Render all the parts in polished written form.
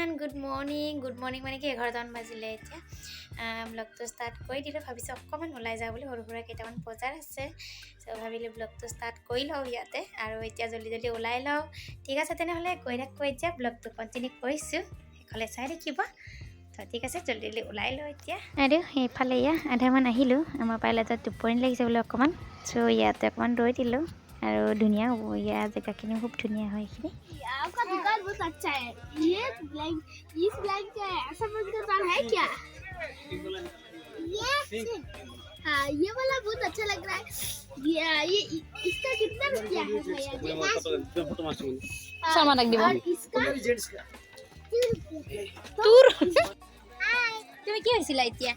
everyone good morning মানে কি 11টামান বাজিলে এতিয়া ব্লগটো ষ্টাৰ্ট কৰি দিলোঁ ভাবিছোঁ অকণমান ওলাই যাওঁ বুলি সৰু সুৰা কেইটামান বজাৰ আছে চ' ভাবিলোঁ ব্লগটো ষ্টাৰ্ট কৰি লওঁ ইয়াতে আৰু এতিয়া জল্দি ওলাই লওঁ ঠিক আছে তেনেহ'লে কৈ এতিয়া ব্লগটো কণ্টিনিউ কৰিছোঁ সেইফালে চাই দেখিব তো ঠিক আছে জল্দি ওলাই লওঁ এতিয়া আৰু সেইফালে আধামান আহিলোঁ আমাৰ পাইলটত টোপনি লাগিছে বোলে অকণমান চ' ইয়াতে অকণমান ৰৈ দিলোঁ আৰু ধুনীয়া হ'ব ইয়াৰ জেগাখিনি খুব ধুনীয়া হয় এইখিনি आपका दुकान बहुत अच्छा है इस ब्लैंक का असमझ का दुकान है क्या हाँ ये वाला बहुत अच्छा लग रहा है ये इसका कितना रुपया है भैया सामान रख और इसका তোৰ তুমি কি হৈছিলা এতিয়া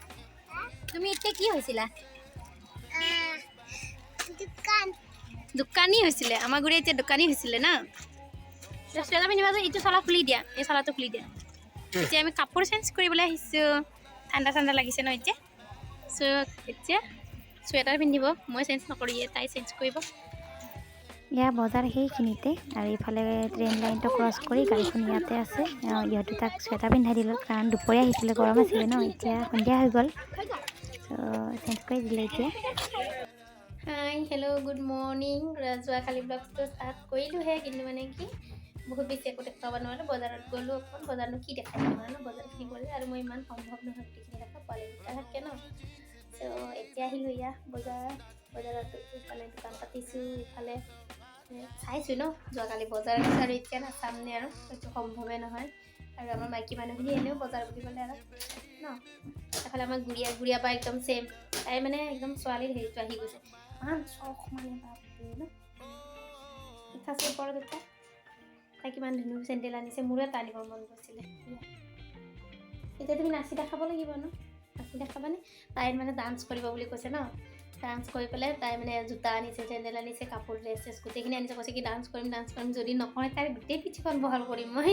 তুমি এতিয়া কি হৈছিলা দোকানী হৈছিলে আমাৰ গুৰি এতিয়া দোকানী হৈছিলে না চুৱেটাৰ পিন্ধিবা যে এইটো চলা খুলি দিয়া এই চলাটো খুলি দিয়া এতিয়া আমি কাপোৰ চেঞ্জ কৰিবলৈ আহিছোঁ ঠাণ্ডা লাগিছে ন এতিয়া চ' এতিয়া চুৱেটাৰ পিন্ধিব মই চেঞ্জ নকৰোঁ তাই চেঞ্জ কৰিব ইয়াৰ বজাৰ সেইখিনিতে আৰু ইফালে ট্ৰেইন লাইনটো ক্ৰছ কৰি গাড়ীখন ইয়াতে আছে ইহঁতে তাক চুৱেটাৰ পিন্ধাই দিলোঁ কাৰণ দুপৰীয়া আহিছিলে গৰম আছিলে ন এতিয়া সন্ধিয়া হৈ গ'ল চ' চেঞ্জ কৰি দিলে এতিয়া হাই হেল্ল' গুড মৰ্ণিং যোৱাকালি ব্লগটো ষ্টাৰ্ট কৰিলোঁহে কিন্তু মানে কি বহুত বেছি একো দেখুৱাব নোৱাৰিলোঁ বজাৰত গ'লোঁ অকণ বজাৰনো কি দেখাই দিব ন বজাৰখিনি গ'লে আৰু মই ইমান সম্ভৱ নহয় গোটেইখিনি দেখা পোৱালি দুটা থাকে ন চ' এতিয়া আহিলোঁ বজাৰত মানে দোকান পাতিছোঁ ইফালে চাইছোঁ ন যোৱাকালি বজাৰ আছে আৰু এতিয়া নাচামনে আৰু সেইটো সম্ভৱে নহয় আৰু আমাৰ মাইকী মানুহখিনি এনেও বজাৰ বুলি ক'লে আৰু ন এফালে আমাৰ গুৰিয়া পৰা একদম ছেম তাই মানে একদম ছোৱালীৰ হেৰিটো আহি গৈছে ইমান চখ মানে বাপৰে ন চাইছে ওপৰত এটা তাই কিমান ধুনীয়া চেণ্ডেল আনিছে মোৰো এটা আনিব মন গৈছিলে এতিয়া তুমি নাচি দেখাব লাগিব ন নাচি দেখাবানে তাই মানে ডান্স কৰিব বুলি কৈছে ন ডান্স কৰি পেলাই তাই মানে জোতা আনিছে চেণ্ডেল আনিছে কাপোৰ ড্ৰেছ গোটেইখিনি আনিছে কৈছে কি ডান্স কৰিম যদি নকৰে তাই গোটেই পিঠিখন বহল কৰিম মই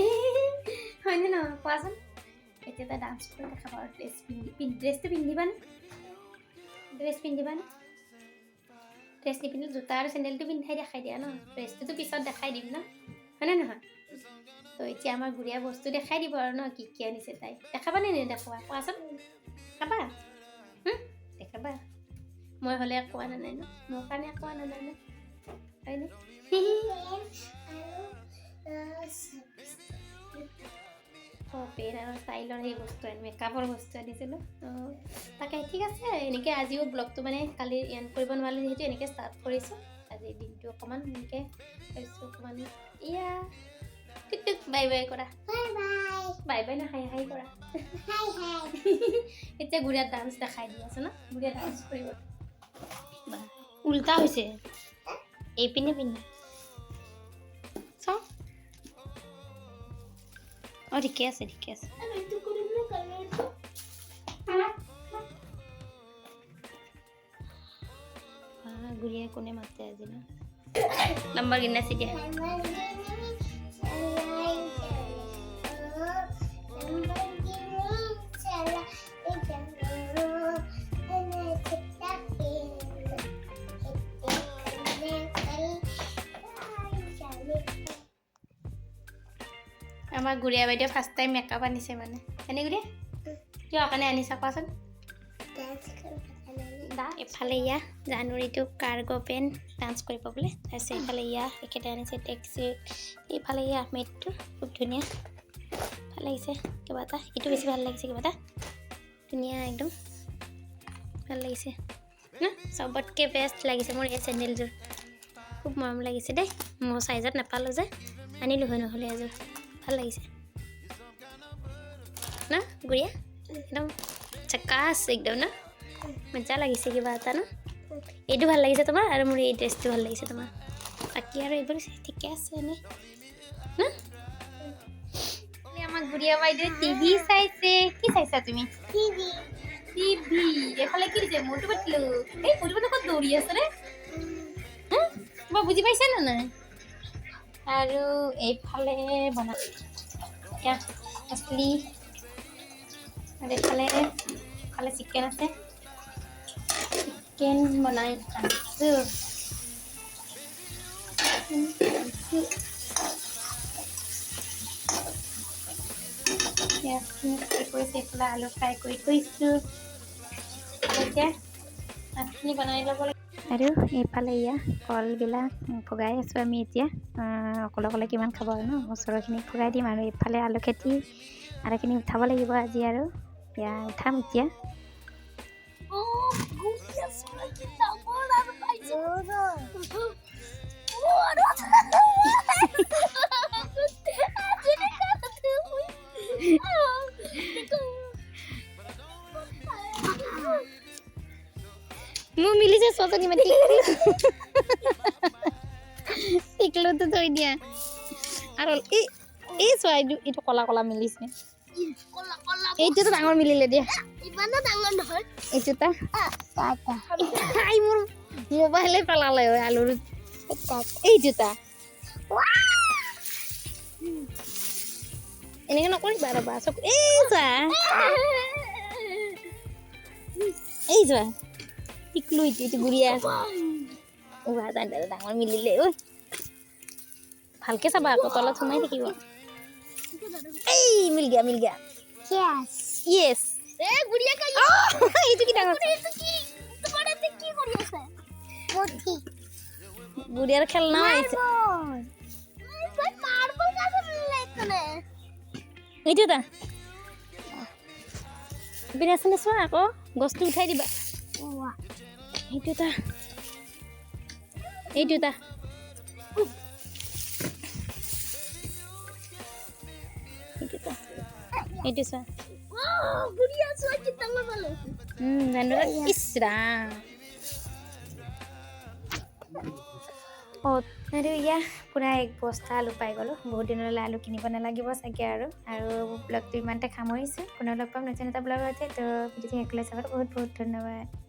হয়নে ন কোৱাচোন এতিয়া তাই ডান্স কৰি দেখাব আৰু ড্ৰেছটো পিন্ধিবানে ড্ৰেছ নিপিন্ধিলে জোতা আৰু চেণ্ডেলটো পিন্ধাই দেখাই দিয়া ন ড্ৰেছটোতো পিছত দেখাই দিম ন হয়নে নহয় তো এতিয়া আমাৰ গুৰিয়া বস্তু দেখাই দিব আৰু ন কি আনিছে তাই দেখাবানে নেদেখুৱা কোৱাচোন দেখাবা দেখাবা মই হ'লে কোৱা নাই ন মোৰ কাৰণে কোৱা নাই ন হয়নে পেন আৰু ষ্টাইলৰ সেই বস্তু মেকআপৰ বস্তু আনিছিলোঁ তাকে ঠিক আছে এনেকৈ আজিও ব্লগটো মানে কালি এণ্ড কৰিব নোৱাৰিলোঁ যিহেতু এনেকৈ ষ্টাৰ্ট কৰিছোঁ আজি দিনটো অকণমান এনেকৈ ভাবিছোঁ অকণমান ইয়া টিক বাই কৰা বাই না হাই কৰা এতিয়া গুৰিয়াত ডান্স দেখাই দি আছে ন গুৰিয়া ডান্স কৰিব উল্টা হৈছে এইপিনে পিন্ধা চাওঁ অঁ ঠিকে আছে গুৰিয়াই কোনে মাতে আজি ন নম্বৰ গিনাইছে দিয়া আমাৰ গুৰিয়া বাইদেউ ফাৰ্ষ্ট টাইম মেকআপ আনিছে মানে এনে গুৰিয়া কিয় কাৰণে আনিছা কোৱাচোন এফালে জানুৱাৰীটো কাৰ্গো পেণ্ট ডান্স কৰিব বোলে তাৰপিছত এইফালে একেটা আনিছে টেক্সি এইফালে মেটটো খুব ধুনীয়া ভাল লাগিছে কিবা এটা এইটো বেছি ভাল লাগিছে কিবা এটা ধুনীয়া একদম ভাল লাগিছে চবতকৈ বেষ্ট লাগিছে মোৰ এই চেণ্ডেলযোৰ খুব মৰম লাগিছে দেই মোৰ চাইজত নাপালোঁ যে আনিলোঁ হয় নহ'লে এযোৰ ভাল লাগিছে ন গুৰিয়া একদম চাকাছ একদম ন মজা লাগিছে কিবা এটা ন এইটো ভাল লাগিছে তোমাৰ আৰু মোৰ এই ড্ৰেছটো ভাল লাগিছে তোমাৰ বাকী আৰু এইবোৰ ঠিকে আছে এনেই আমাৰ গুৰিয়া বাইদেউ টিভি চাইছে কি চাইছা তুমি টিভি এফালে কি দিছে মোৰটো পাতিলো এই মোৰটো ক'ত দৌৰি আছে ৰে কিবা বুজি পাইছা নে নাই আৰু এইফালে বনা আছলি আৰু এইফালে চিকেন আছে চিকেন বনাই আছোঁ পিঁয়াজখিনি কাটি কৰিছে এইফালে আলু ফ্ৰাই কৰি থৈছোঁ এতিয়া মাছখিনি বনাই ল'ব লাগিব আৰু এইফালে এয়া কলবিলাক ভগাই আছোঁ আমি এতিয়া অকলে অকলে কিমান খাব আৰু ন ওচৰৰখিনিক ভগাই দিম আৰু এইফালে আলু খেতি আদাখিনি উঠাব লাগিব আজি আৰু এয়া উঠাম এতিয়া মোৰ মিলিছে চজনী মাতি টিকলুটো থৈ দিয়া আৰু এই চোৱা এইটো কলা কলা মিলিছে এইটোতো ডাঙৰ মিলিলে দিয়া ইমানো ডাঙৰ নহয় এইটোটা আই মোৰ মোবাইলে পেলালে আলুৰ এইটোটা এনেকে নকৰিবা ৰবা চকু এই যোৱা টিকলু এইটো গুৰিয়াৰ ডাঙৰ মিলিলে ঐ ভালকে চাবা আকৌ তলত সোমাই থাকিব এই মিল গয়া য়েছ গুড়িয়া কা এইটো কি ডাঙৰ তোমাৰ এতে কি কৰি আছে পথি গুৰিয়াৰ খেলনা আহিছে ভাই মাৰ্বল কাছে মিললে এখানে এইটো তা বিনাছনে চোৱা আকৌ গছটো উঠাই দিবা এইটো তা এইটো চোৱা গুড়িয়া চোৱা কি ডাঙৰ পালো ধন্যবাদ ইছৰা আৰু ইয়া পুৰা এক বস্তা আলু পাই গ'লোঁ বহুত দিনলৈ আলু কিনিব নালাগিব চাগে আৰু ব্লগটো ইমানতে সামৰিছোঁ পুনৰ লগ পাম নতুন এটা ব্লগতে তো ভিডিঅ'টো শেষ কৰি চাবলৈ বহুত বহুত ধন্যবাদ